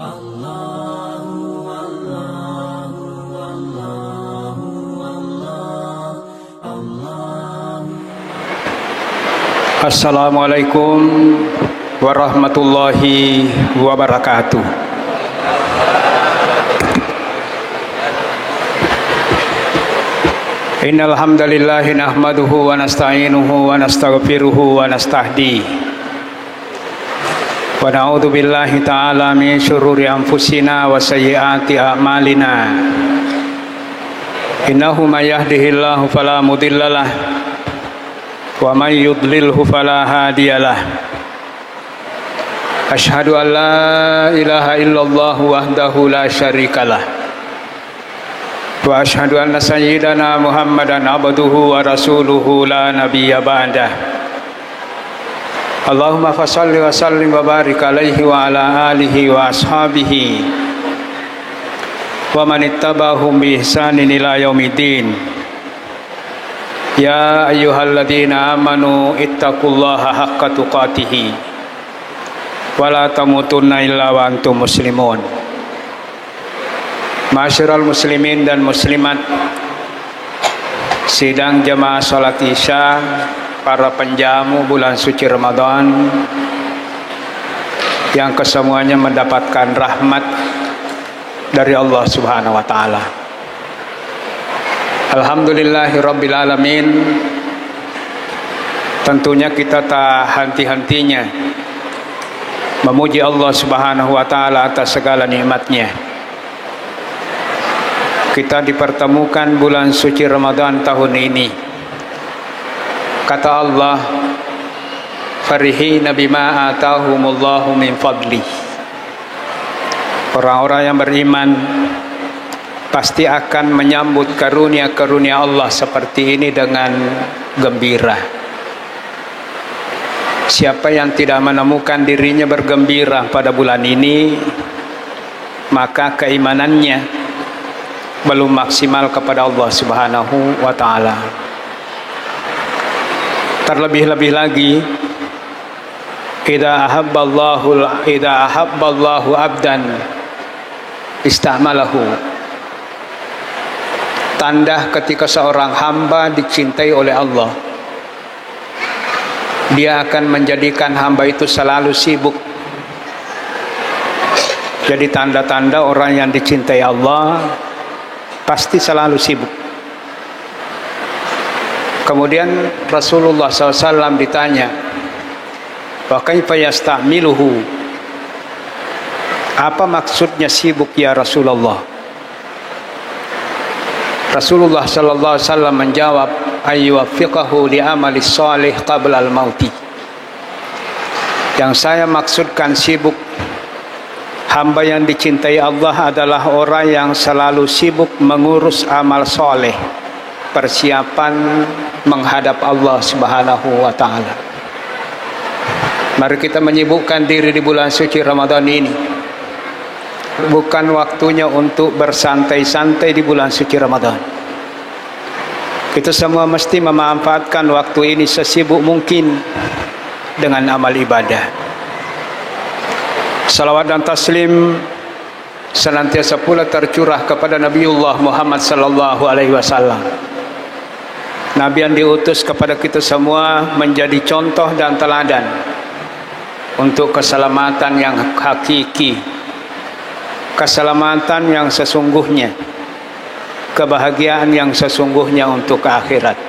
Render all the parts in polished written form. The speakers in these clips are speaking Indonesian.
Assalamualaikum warahmatullahi wabarakatuh. Innal hamdalillah nahmaduhu wa nasta'inuhu wa nastaghfiruhu wa nastahdi. Wa na'udzu billahi ta'ala min syururi anfusina wa sayyiati a'malina. Innahu may yahdihillahu fala mudhillalah wa may yudlilhu fala hadiyalah. Asyhadu an la ilaha illallah wahdahu la syarikalah wa asyhadu anna sayyidana Muhammadan abduhu wa rasuluhu la nabiyya ba'dah. Allahumma fashalli wa sallim wa barik alaihi wa ala alihi wa ashabihi wa man ittaba'ahum bi ihsanin ila yaumiddin. Ya ayyuhalladzina amanu ittaqullaha haqqa tuqatih wa la tamutunna illa wa antum muslimun. Ma'asyiral muslimin dan muslimat, sidang jamaah salat Isya, para penjamu bulan suci Ramadan yang kesemuanya mendapatkan rahmat dari Allah Subhanahu wa taala. Alhamdulillahirabbil alamin. Tentunya kita tak henti-hentinya memuji Allah Subhanahu wa taala atas segala nikmatnya. Kita dipertemukan bulan suci Ramadan tahun ini. Kata Allah, farihina bima atahumullahu min fadli. Orang-orang yang beriman pasti akan menyambut karunia-karunia Allah seperti ini dengan gembira. Siapa yang tidak menemukan dirinya bergembira pada bulan ini, maka keimanannya belum maksimal kepada Allah Subhanahu wa taala. Terlebih-lebih lagi, idza ahabballahu abdan istamalahu. Tanda ketika seorang hamba dicintai oleh Allah, dia akan menjadikan hamba itu selalu sibuk. Jadi tanda-tanda orang yang dicintai Allah pasti selalu sibuk. Kemudian Rasulullah SAW ditanya, wa kaifa yasta'miluhu? Apa maksudnya sibuk ya Rasulullah? Rasulullah sallallahu alaihi wasallam menjawab, ayyuwaffiqahu li amali shalih qabla al-mauti. Yang saya maksudkan sibuk, hamba yang dicintai Allah adalah orang yang selalu sibuk mengurus amal soleh, persiapan menghadap Allah Subhanahu wa taala. Mari kita menyibukkan diri di bulan suci Ramadan ini. Bukan waktunya untuk bersantai-santai di bulan suci Ramadan. Kita semua mesti memanfaatkan waktu ini sesibuk mungkin dengan amal ibadah. Salawat dan taslim senantiasa pula tercurah kepada Nabiullah Muhammad sallallahu alaihi wasallam. Nabi yang diutus kepada kita semua menjadi contoh dan teladan untuk keselamatan yang hakiki, keselamatan yang sesungguhnya, kebahagiaan yang sesungguhnya untuk akhirat.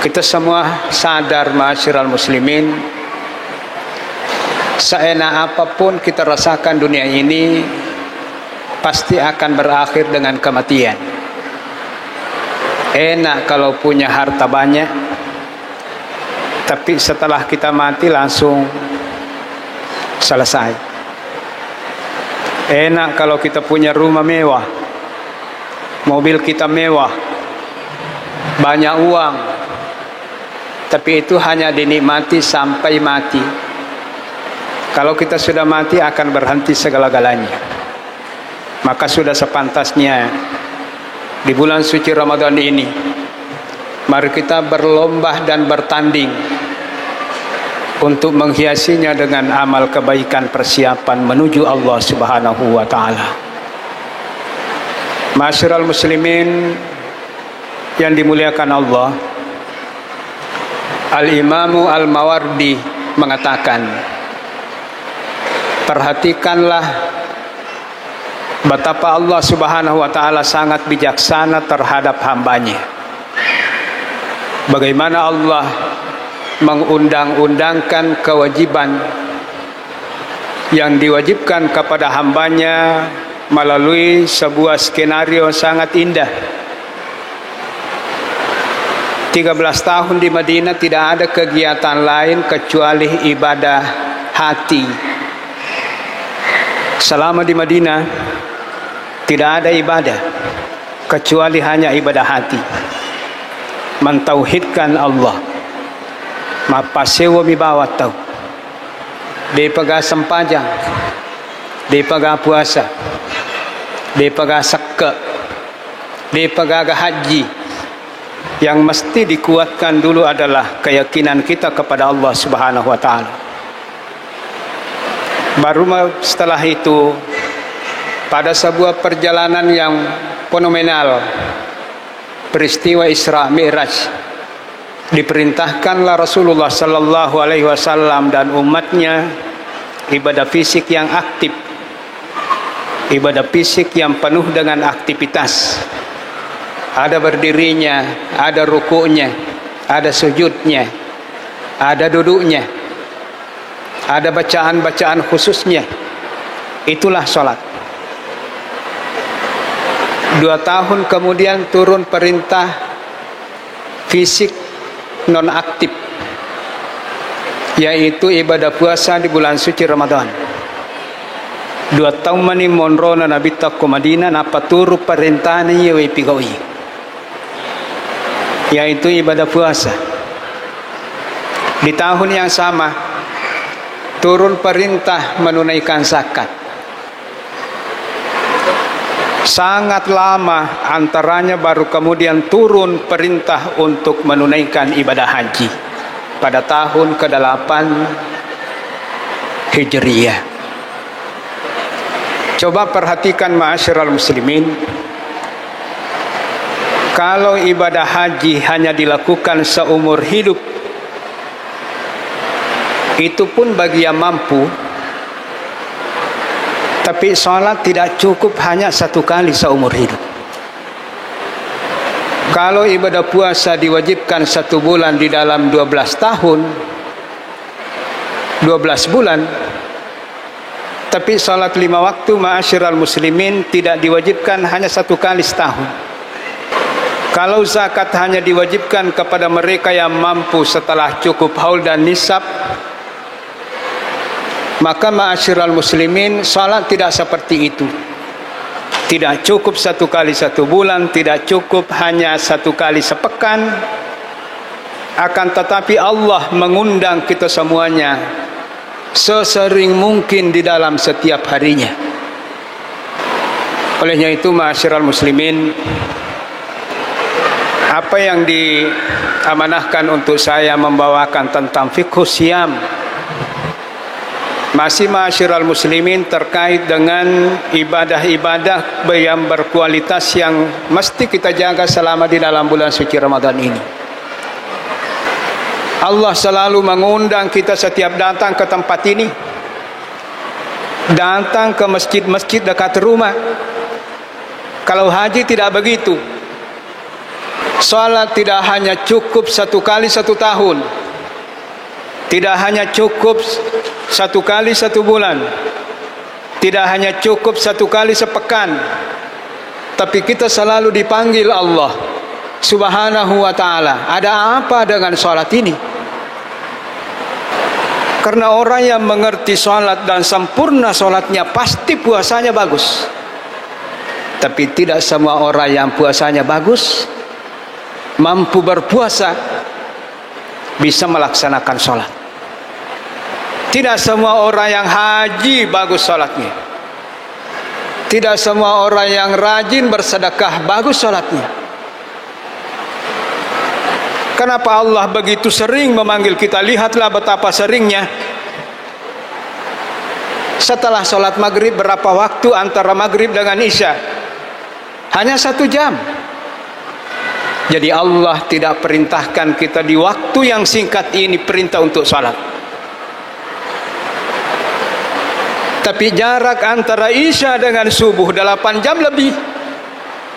Kita semua sadar, ma'asyiral muslimin, seenak apapun kita rasakan dunia ini pasti akan berakhir dengan kematian. Enak kalau punya harta banyak, tapi setelah kita mati langsung selesai. Enak kalau kita punya rumah mewah, mobil kita mewah, banyak uang, tapi itu hanya dinikmati sampai mati. Kalau kita sudah mati akan berhenti segala-galanya. Maka sudah sepantasnya di bulan suci Ramadan ini, mari kita berlomba dan bertanding untuk menghiasinya dengan amal kebaikan persiapan menuju Allah Subhanahu wa taala. Ma'asyiral muslimin yang dimuliakan Allah, Al-Imamu Al-Mawardi mengatakan, perhatikanlah betapa Allah Subhanahu wa taala sangat bijaksana terhadap hambanya. Bagaimana Allah mengundang-undangkan kewajiban yang diwajibkan kepada hambanya melalui sebuah skenario sangat indah. 13 tahun di Madinah tidak ada kegiatan lain kecuali ibadah hati. Selama di Madinah tidak ada ibadah kecuali hanya ibadah hati, mentauhidkan Allah. Mapasewa mi bawat tau, di paga sempajang, di paga puasa, di paga sekka, di paga haji. Yang mesti dikuatkan dulu adalah keyakinan kita kepada Allah Subhanahu wa taala. Baru setelah itu, pada sebuah perjalanan yang fenomenal, peristiwa Isra Mi'raj, diperintahkanlah Rasulullah sallallahu alaihi wasallam dan umatnya ibadah fisik yang aktif, ibadah fisik yang penuh dengan aktivitas. Ada berdirinya, ada rukuknya, ada sujudnya, ada duduknya, ada bacaan-bacaan khususnya. Itulah sholat. 2 tahun kemudian turun perintah fisik non aktif, yaitu ibadah puasa di bulan suci Ramadan. 2 tahun mani monrona Nabi takko Madinah napa turu perintah ni yewe pigawi, yaitu ibadah puasa. Di tahun yang sama turun perintah menunaikan zakat. Sangat lama antaranya baru kemudian turun perintah untuk menunaikan ibadah haji pada tahun ke-8 Hijriyah. Coba perhatikan ma'asyiral muslimin, kalau ibadah haji hanya dilakukan seumur hidup, itu pun bagi yang mampu. Tapi sholat tidak cukup hanya 1 kali seumur hidup. Kalau ibadah puasa diwajibkan 1 bulan di dalam 12 tahun, 12 bulan, tapi sholat 5 waktu ma'asyiral muslimin tidak diwajibkan hanya 1 kali setahun. Kalau zakat hanya diwajibkan kepada mereka yang mampu setelah cukup haul dan nisab, maka ma'asyiral muslimin salat tidak seperti itu. Tidak cukup 1 kali 1 bulan, tidak cukup hanya 1 kali sepekan. Akan tetapi Allah mengundang kita semuanya sesering mungkin di dalam setiap harinya. Olehnya itu ma'asyiral muslimin, apa yang diamanahkan untuk saya membawakan tentang fiqh siyam masih ma'asyiral muslimin terkait dengan ibadah-ibadah yang berkualitas yang mesti kita jaga selama di dalam bulan suci Ramadan ini. Allah selalu mengundang kita setiap datang ke tempat ini, datang ke masjid-masjid dekat rumah. Kalau haji tidak begitu. Salat tidak hanya cukup 1 kali 1 tahun, tidak hanya cukup 1 kali 1 bulan, tidak hanya cukup 1 kali sepekan, tapi kita selalu dipanggil Allah Subhanahu wa ta'ala. Ada apa dengan salat ini? Karena orang yang mengerti salat dan sempurna salatnya pasti puasanya bagus. Tapi tidak semua orang yang puasanya bagus, mampu berpuasa, bisa melaksanakan salat. Tidak semua orang yang haji bagus salatnya. Tidak semua orang yang rajin bersedekah bagus salatnya. Kenapa Allah begitu sering memanggil kita? Lihatlah betapa seringnya. Setelah sholat maghrib, berapa waktu antara maghrib dengan isya? Hanya 1 jam. Jadi Allah tidak perintahkan kita di waktu yang singkat ini perintah untuk sholat. Tapi jarak antara isya dengan subuh 8 jam lebih.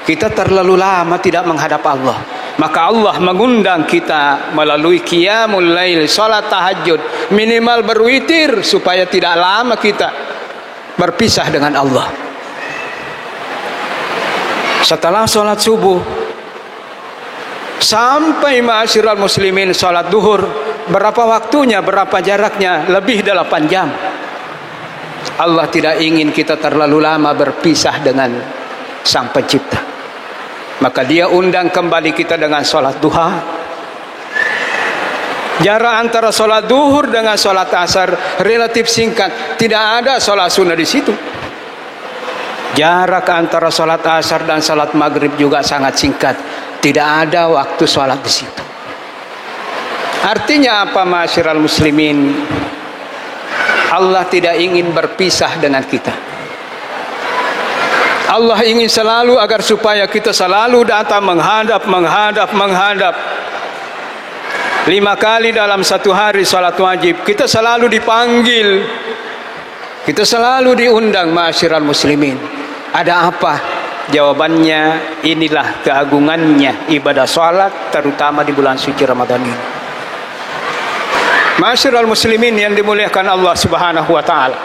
Kita terlalu lama tidak menghadap Allah. Maka Allah mengundang kita melalui qiyamul lail, sholat tahajud, minimal berwitir supaya tidak lama kita berpisah dengan Allah. Setelah sholat subuh sampai ma'asyiral muslimin sholat duhur, berapa waktunya, berapa jaraknya? Lebih 8 jam. Allah tidak ingin kita terlalu lama berpisah dengan Sang Pencipta. Maka Dia undang kembali kita dengan sholat duha. Jarak antara sholat duhur dengan sholat asar relatif singkat. Tidak ada sholat sunnah di situ. Jarak antara sholat asar dan sholat maghrib juga sangat singkat. Tidak ada waktu sholat di situ. Artinya apa, ma'asyiral muslimin? Allah tidak ingin berpisah dengan kita. Allah ingin selalu agar supaya kita selalu datang menghadap. 5 kali dalam 1 hari salat wajib. Kita selalu dipanggil. Kita selalu diundang, ma'asyiral muslimin. Ada apa? Jawabannya, inilah keagungannya ibadah salat, terutama di bulan suci Ramadan ini. Ma'asyiral muslimin yang dimuliakan Allah Subhanahu wa taala.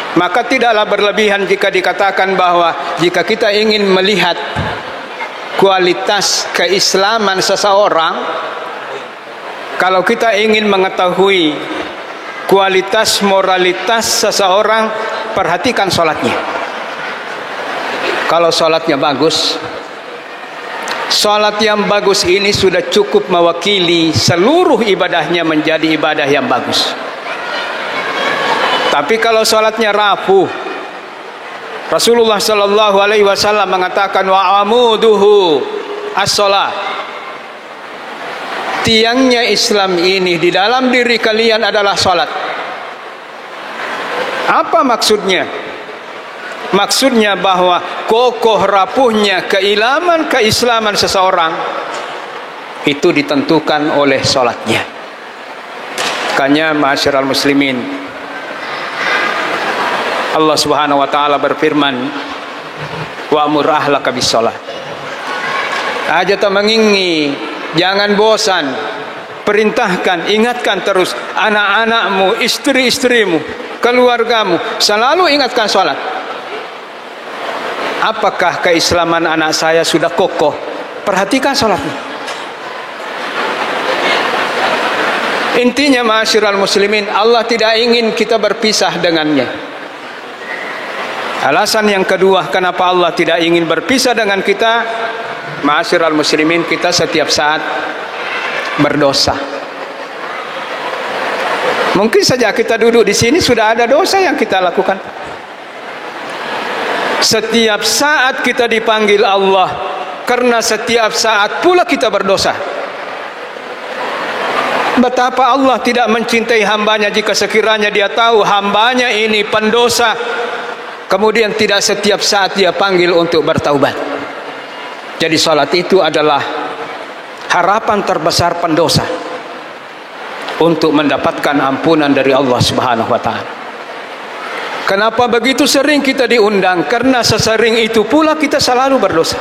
Maka tidaklah berlebihan jika dikatakan bahwa jika kita ingin melihat kualitas keislaman seseorang, kalau kita ingin mengetahui kualitas moralitas seseorang, perhatikan sholatnya. Kalau sholatnya bagus, sholat yang bagus ini sudah cukup mewakili seluruh ibadahnya menjadi ibadah yang bagus. Tapi kalau sholatnya rapuh, Rasulullah Sallallahu Alaihi Wasallam mengatakan wa amuduhu as-sholat. Tiangnya Islam ini di dalam diri kalian adalah sholat. Apa maksudnya? Maksudnya bahwa kokoh rapuhnya keislaman seseorang itu ditentukan oleh sholatnya. Makanya ma'asyiral muslimin, Allah Subhanahu wa taala berfirman, wa'mur ahlaka bis-shalah. Ajata mengingi, jangan bosan, perintahkan, ingatkan terus anak-anakmu, istri-istrimu, keluargamu, selalu ingatkan salat. Apakah keislaman anak saya sudah kokoh? Perhatikan salatnya. Intinya ma'asyiral muslimin, Allah tidak ingin kita berpisah dengannya. Alasan yang kedua kenapa Allah tidak ingin berpisah dengan kita, ma'asyiral muslimin, kita setiap saat berdosa. Mungkin saja kita duduk di sini sudah ada dosa yang kita lakukan. Setiap saat kita dipanggil Allah, karena setiap saat pula kita berdosa. Betapa Allah tidak mencintai hambanya jika sekiranya Dia tahu hambanya ini pendosa, kemudian tidak setiap saat Dia panggil untuk bertaubat. Jadi salat itu adalah harapan terbesar pendosa untuk mendapatkan ampunan dari Allah Subhanahu wa taala. Kenapa begitu sering kita diundang? Karena sesering itu pula kita selalu berdosa.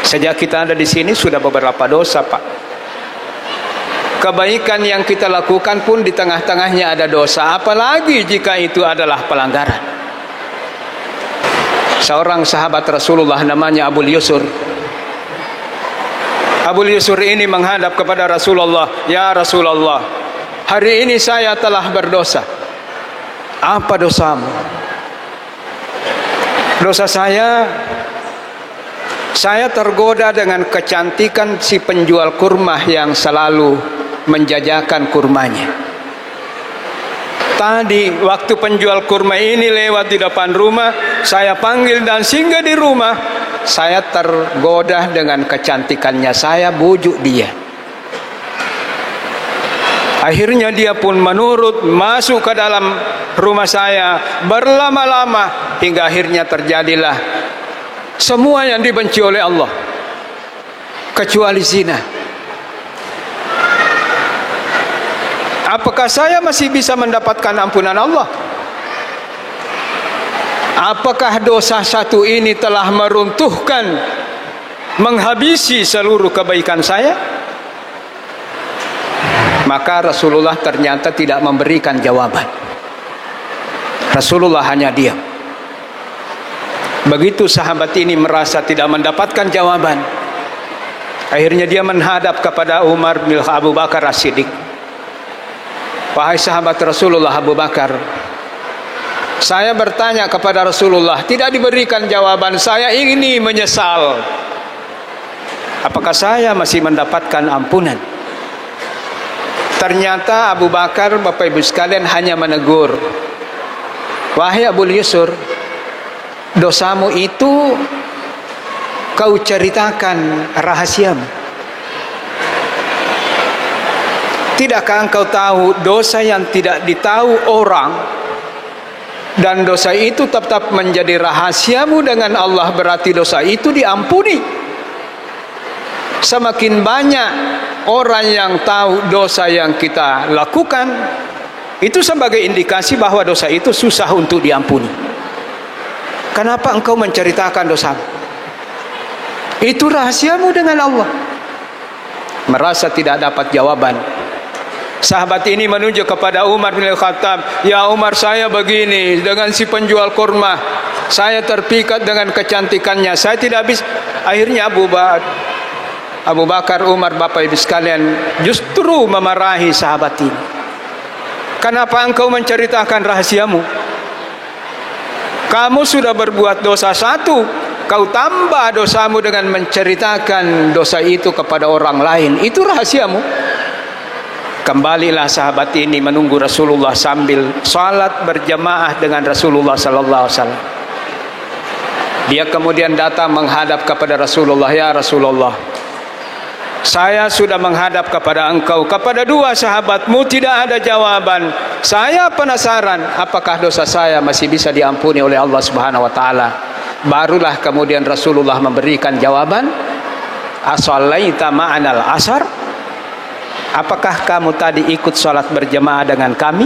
Sejak kita ada di sini sudah beberapa dosa, Pak. Kebaikan yang kita lakukan pun di tengah-tengahnya ada dosa, apalagi jika itu adalah pelanggaran. Seorang sahabat Rasulullah namanya Abu Yusur. Abu Yusur ini menghadap kepada Rasulullah, "Ya Rasulullah, hari ini saya telah berdosa." "Apa dosamu?" "Dosa saya tergoda dengan kecantikan si penjual kurma yang selalu menjajakan kurmanya. Tadi waktu penjual kurma ini lewat di depan rumah, saya panggil dan singgah di rumah. saya tergoda dengan kecantikannya, saya bujuk dia. Akhirnya dia pun menurut, masuk ke dalam rumah saya berlama-lama, hingga akhirnya terjadilah semua yang dibenci oleh Allah kecuali zina. Apakah saya masih bisa mendapatkan ampunan Allah? Apakah dosa satu ini telah meruntuhkan, menghabisi seluruh kebaikan saya? Maka Rasulullah ternyata tidak memberikan jawaban. Rasulullah hanya diam. Begitu sahabat ini merasa tidak mendapatkan jawaban, akhirnya dia menghadap kepada Umar bin Abu Bakar As-Siddiq. Wahai sahabat Rasulullah Abu Bakar, saya bertanya kepada Rasulullah, tidak diberikan jawaban, saya ini menyesal. Apakah saya masih mendapatkan ampunan? Ternyata Abu Bakar, Bapak Ibu sekalian, hanya menegur, wahai Abu Yusur, dosamu itu kau ceritakan rahasiamu. Tidakkah engkau tahu dosa yang tidak ditahu orang dan dosa itu tetap menjadi rahasiamu dengan Allah, berarti dosa itu diampuni. Semakin banyak orang yang tahu dosa yang kita lakukan, itu sebagai indikasi bahwa dosa itu susah untuk diampuni. Kenapa engkau menceritakan dosamu? Itu rahasiamu dengan Allah. Merasa tidak dapat jawaban, sahabat ini menunjuk kepada Umar bin Khattab, ya Umar, saya begini dengan si penjual kurma, saya terpikat dengan kecantikannya, saya tidak bisa. Akhirnya Abu Bakar, Umar, Bapak Ibu sekalian, justru memarahi sahabat ini. Kenapa engkau menceritakan rahasiamu? Kamu sudah berbuat dosa satu, kau tambah dosamu dengan menceritakan dosa itu kepada orang lain. Itu rahasiamu. Kembalilah sahabat ini menunggu Rasulullah sambil salat berjamaah dengan Rasulullah sallallahu alaihi wasallam. Dia kemudian datang menghadap kepada Rasulullah, ya Rasulullah, saya sudah menghadap kepada engkau, kepada dua sahabatmu tidak ada jawaban. Saya penasaran, apakah dosa saya masih bisa diampuni oleh Allah Subhanahu wa taala? Barulah kemudian Rasulullah memberikan jawaban, as-shallaita ma'anal asar? Apakah kamu tadi ikut sholat berjamaah dengan kami?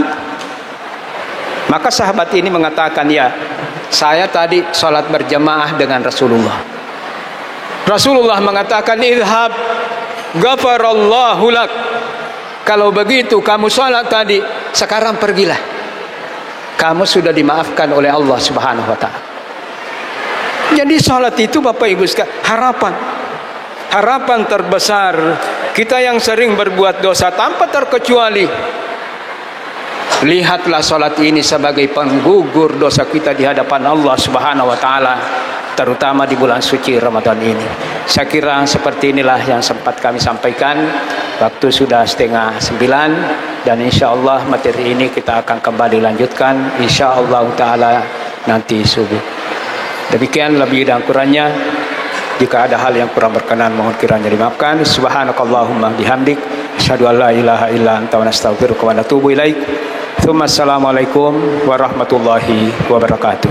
Maka sahabat ini mengatakan, ya, saya tadi sholat berjamaah dengan Rasulullah. Rasulullah mengatakan, idhab ghafarallahu lak. Kalau begitu kamu sholat tadi, sekarang pergilah. Kamu sudah dimaafkan oleh Allah Subhanahu wa ta'ala. Jadi sholat itu Bapak Ibu sekalian, harapan terbesar kita yang sering berbuat dosa tanpa terkecuali. Lihatlah sholat ini sebagai penggugur dosa kita di hadapan Allah Subhanahu wa ta'ala, terutama di bulan suci Ramadan ini. Saya kira seperti inilah yang sempat kami sampaikan. Waktu sudah 8:30 dan insya Allah materi ini kita akan kembali lanjutkan insya Allah ta'ala nanti subuh. Demikian lebih dan kurangnya. Jika ada hal yang kurang berkenan, mohon kiranya dimaafkan. Subhanakallahumma bihamdik, asyhadu an la ilaha illa anta wa nastaghfiruka wa natubu ilaik. Assalamualaikum warahmatullahi wabarakatuh.